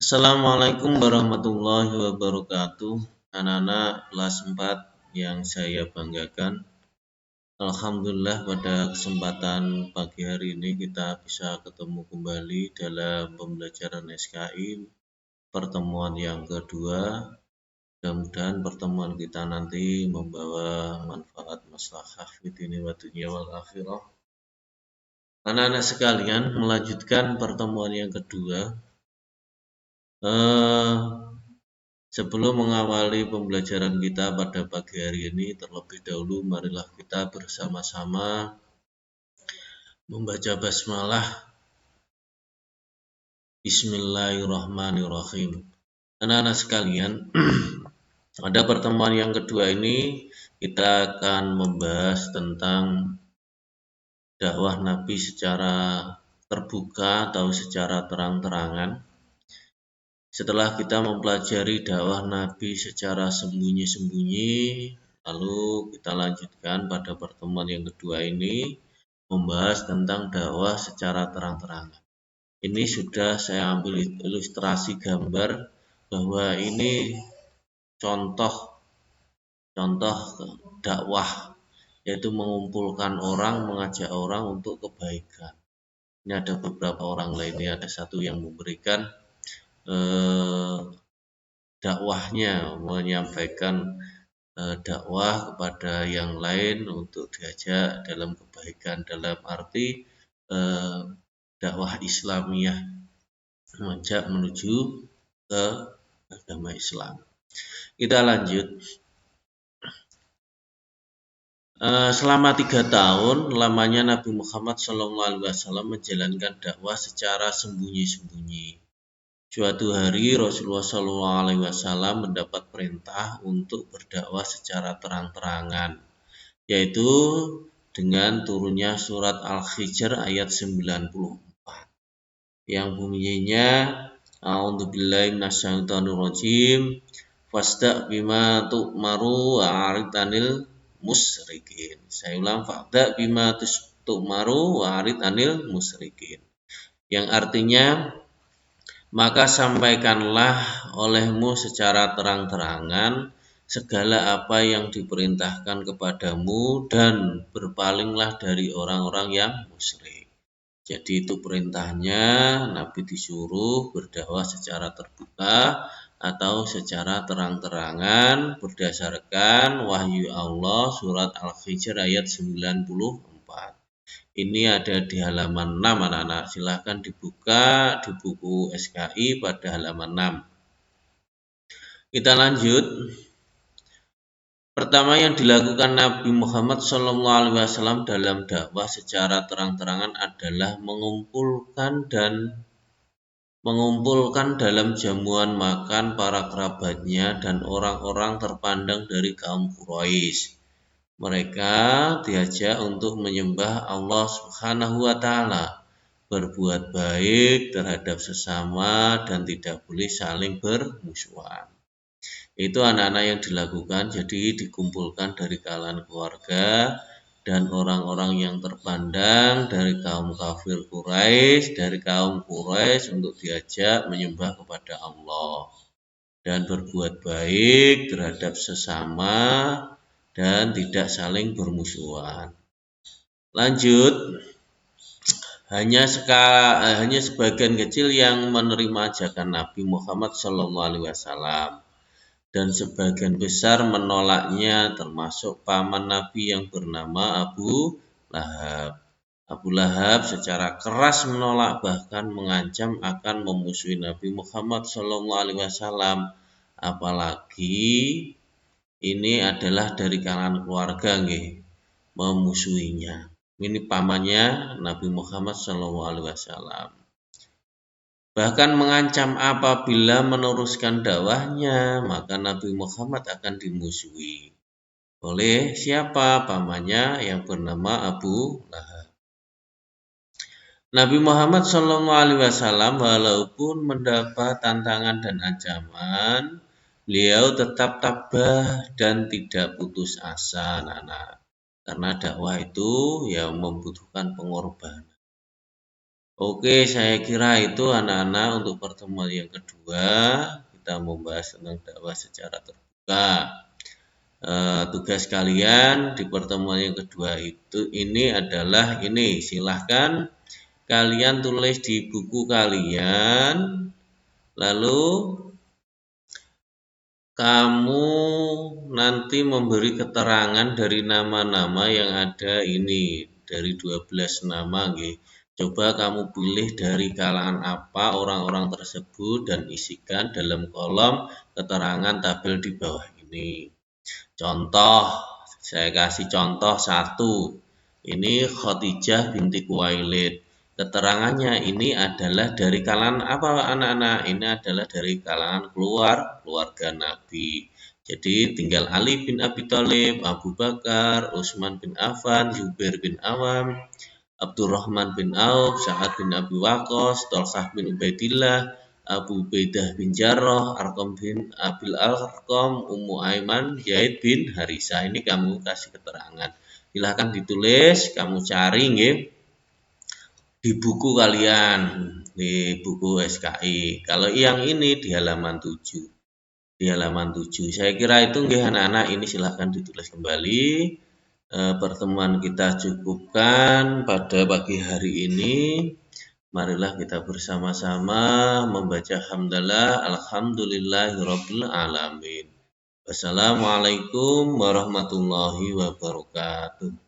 Assalamualaikum warahmatullahi wabarakatuh. Anak-anak kelas 4 yang saya banggakan. Alhamdulillah pada kesempatan pagi hari ini kita bisa ketemu kembali dalam pembelajaran SKI pertemuan yang kedua. Mudah-mudahan pertemuan kita nanti membawa manfaat maslahah fid-dini wa dunya wal akhirah. Anak-anak sekalian, melanjutkan pertemuan yang kedua. Sebelum mengawali pembelajaran kita pada pagi hari ini, terlebih dahulu marilah kita bersama-sama membaca basmalah. Bismillahirrahmanirrahim. Anak-anak sekalian, pada pertemuan yang kedua ini kita akan membahas tentang dakwah Nabi secara terbuka atau secara terang-terangan. Setelah kita mempelajari dakwah Nabi secara sembunyi-sembunyi, lalu kita lanjutkan pada pertemuan yang kedua ini membahas tentang dakwah secara terang-terangan. Ini sudah saya ambil ilustrasi gambar bahwa ini contoh dakwah, yaitu mengumpulkan orang, mengajak orang untuk kebaikan. Ini ada beberapa orang lainnya, ada satu yang memberikan dakwahnya, menyampaikan dakwah kepada yang lain untuk diajak dalam kebaikan, dalam arti dakwah Islamiyah, mengajak menuju ke agama Islam. Kita lanjut. Selama 3 tahun lamanya Nabi Muhammad SAW menjalankan dakwah secara sembunyi-sembunyi. Suatu hari Rasulullah SAW mendapat perintah untuk berdakwah secara terang-terangan, yaitu dengan turunnya surat Al-Hijr ayat 94 yang bunyinya A'udzubillahi minasyaitonirrajim fasda' bima tu'maru wa'arid 'anil musyrikin. Saya ulang, fasda' bima tu'maru wa'arid 'anil musyrikin, yang artinya maka sampaikanlah olehmu secara terang-terangan segala apa yang diperintahkan kepadamu dan berpalinglah dari orang-orang yang musyrik. Jadi itu perintahnya, Nabi disuruh berdakwah secara terbuka atau secara terang-terangan berdasarkan wahyu Allah surat Al-Hijr ayat 94. Ini ada di halaman 6 anak-anak. Silahkan dibuka di buku SKI pada halaman 6. Kita lanjut. Pertama yang dilakukan Nabi Muhammad SAW dalam dakwah secara terang-terangan adalah mengumpulkan dalam jamuan makan para kerabatnya dan orang-orang terpandang dari kaum Quraisy. Mereka diajak untuk menyembah Allah Subhanahu wa Ta'ala, berbuat baik terhadap sesama, dan tidak boleh saling bermusuhan. Itu anak-anak yang dilakukan, jadi dikumpulkan dari kalangan keluarga dan orang-orang yang terpandang dari kaum kafir Quraisy, untuk diajak menyembah kepada Allah dan berbuat baik terhadap sesama dan tidak saling bermusuhan. Lanjut, hanya sebagian kecil yang menerima ajakan Nabi Muhammad SAW dan sebagian besar menolaknya, termasuk paman Nabi yang bernama Abu Lahab. Abu Lahab secara keras menolak, bahkan mengancam akan memusuhi Nabi Muhammad SAW, apalagi ini adalah dari kalangan keluarga memusuhinya. Ini pamannya Nabi Muhammad SAW. Bahkan mengancam apabila meneruskan dakwahnya, maka Nabi Muhammad akan dimusuhi oleh siapa? Pamannya yang bernama Abu Lahab. Nabi Muhammad SAW walaupun mendapat tantangan dan ancaman, beliau tetap tabah dan tidak putus asa, anak-anak. Karena dakwah itu yang membutuhkan pengorbanan. Oke, saya kira itu anak-anak untuk pertemuan yang kedua kita membahas tentang dakwah secara terbuka. Tugas kalian di pertemuan yang kedua itu ini adalah ini, silahkan kalian tulis di buku kalian, lalu kamu nanti memberi keterangan dari nama-nama yang ada ini, dari 12 nama nggih. Coba kamu pilih dari kalangan apa orang-orang tersebut dan isikan dalam kolom keterangan tabel di bawah ini. Contoh, saya kasih contoh satu. Ini Khadijah binti Khuwailid. Keterangannya ini adalah dari kalangan apa anak-anak? Ini adalah dari kalangan keluarga Nabi. Jadi tinggal Ali bin Abi Thalib, Abu Bakar, Utsman bin Affan, Zubair bin Awam, Abdurrahman bin Auf, Sa'ad bin Abi Waqqas, Thalhah bin Ubaidillah, Abu Ubaidah bin Jarrah, Arqam bin Abil Arqam, Ummu Aiman, Zaid bin Harisah. Ini kamu kasih keterangan. Silahkan ditulis, kamu cari nggih di buku kalian, di buku SKI. Kalau yang ini di halaman 7. Di halaman 7. Saya kira itu nggih anak-anak, ini silahkan ditulis kembali. Pertemuan kita cukupkan pada pagi hari ini. Marilah kita bersama-sama membaca hamdalah alhamdulillahirabbil alamin. Wassalamualaikum warahmatullahi wabarakatuh.